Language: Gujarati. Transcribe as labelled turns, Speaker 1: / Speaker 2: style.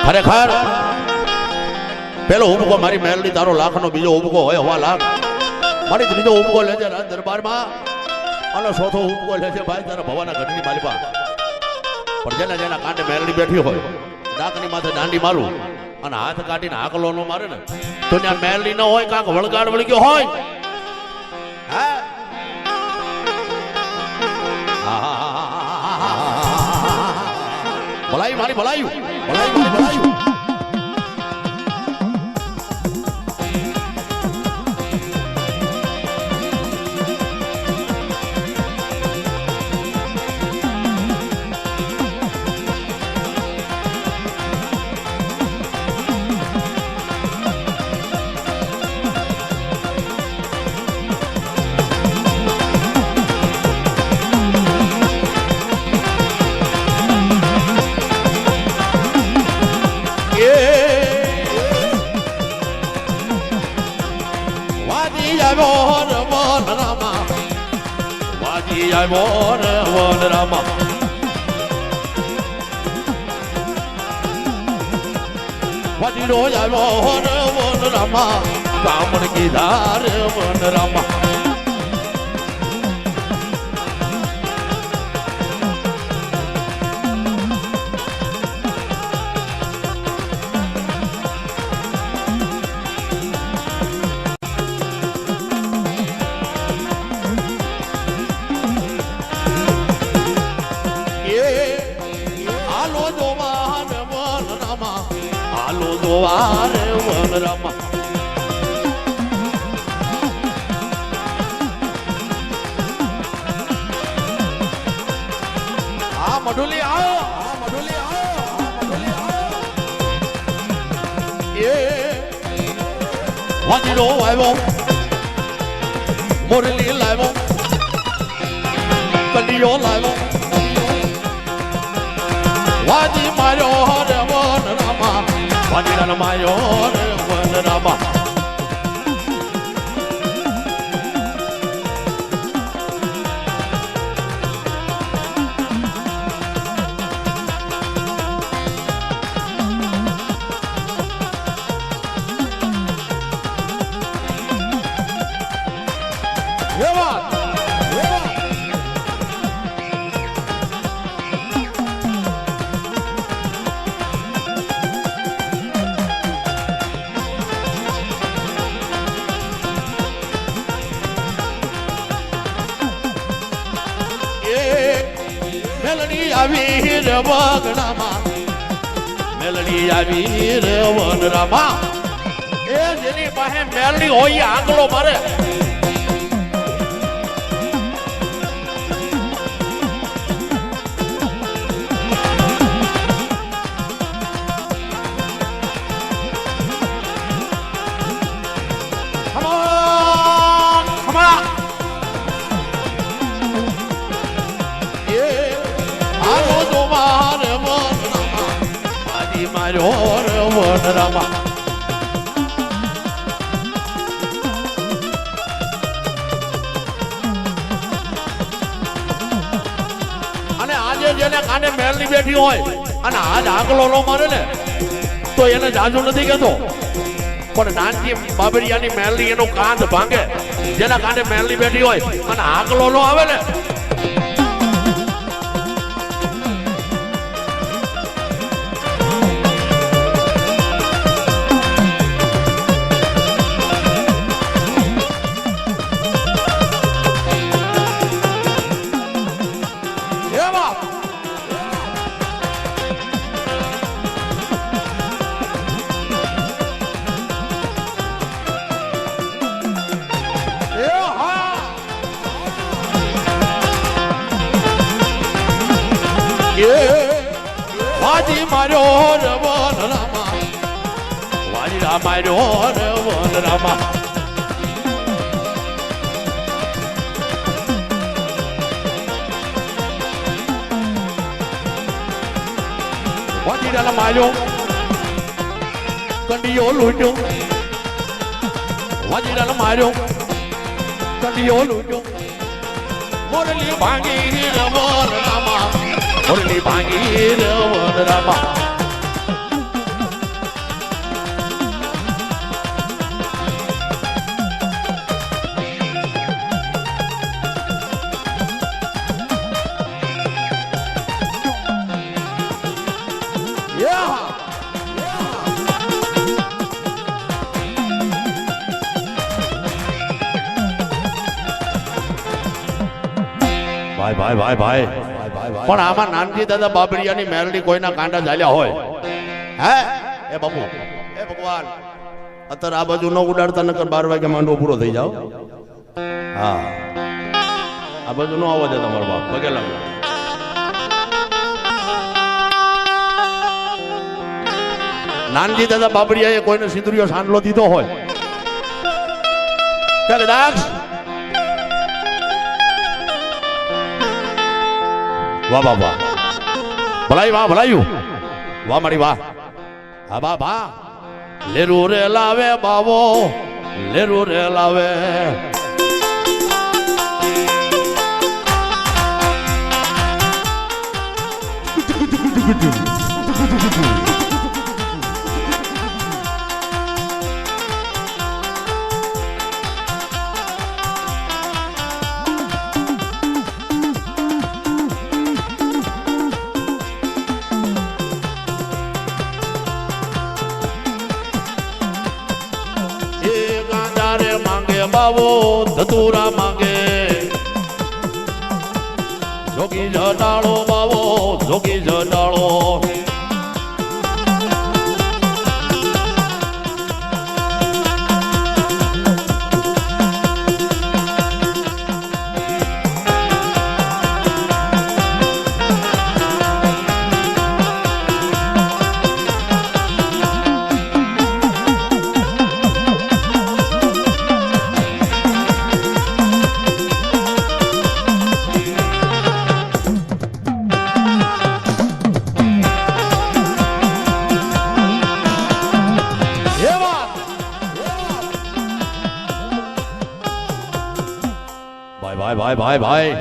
Speaker 1: ખરેખર પેલો ઉભકો મારી મેલડી તારો લાખનો બીજો ઉભકો હોય હવા લાખ મારી ત્રીજો ઉભકો લેજે રાજ દરબારમાં અને ચોથો ઉભકો લેજે ભાઈ તારા ભવાના ઘરની માલિપા પણ જેના જેના કાંઠે મેલડી બેઠી હોય નાકની માથે દાંડી મારું અને હાથ કાઢીને હાકલો નો મારે ને તો ત્યાં મેલડી ન હોય કાંક વળગાડ વળી ગયો હોય ભલાઈ મારી ભલાયું ભલાઈ મારી ભલાયું કામણ કીધાર વન રામા મઢુલી આવો મઢુલી આવો મઢુલી આવો એ વાજીરો આવ્યો મોરલી લાવ્યો કલિયો લાવ્યો વાજી માર્યો રે વન રામા વાજીરા માર્યો રે વન રામા મેલડી આવી રે વગડામાં મેલડી આવી રે વન રામા એ જેની પાસે મેલડી હોય આંગળો મારે રામા અને આજે જેને કાને મેલની બેઠી હોય અને આજ આગલો નો મારે ને તો એને જાજુ નથી કેતો પણ નાનજી બાબરિયાની મેલની એનો કાંધ ભાંગે જેના કાને મેલની બેઠી હોય અને આગલો નો આવે ને વાજી માર્યો રે વન રામા વાજી માર્યો રે વન રામા વાજી માર્યો કંડિયો લૂટ્યો વાજી માર્યો કંડિયો લૂટ્યો મોરલી ભાંગી રે વન રામા મોરલી ભાંગી રે વન રામા ભાઈ ભાઈ ભાઈ ભાઈ પણ આમાં નાનજી દાદા બાબરિયાની મેલડી કોઈના કાંડા ઝાલ્યા હોય હે એ બાપુ એ ભગવાન અત્યારે આ બાજુ ન ઉડાડતા નકર 12 વાગે માંડવો પૂરો થઈ જાવ હા આ બાજુ ન આવવા દે તમારો બાપ પગે લાગે નાનજી દાદા બાબરિયાએ કોઈને સિંદુરિયો સાંડલો દીધો હોય કે દાક્ષ વાહ વાહ વાહ ભલાયું વાહ મારી વાહ હા બા બા લેરું રે લાવે બાવો લેરું રે લાવે બાવો ધતુરા માંગે જોગી જટાળો બાવો જોગી જટાળો ભાઈ ભાઈ ભાઈ ભાઈ ભાઈ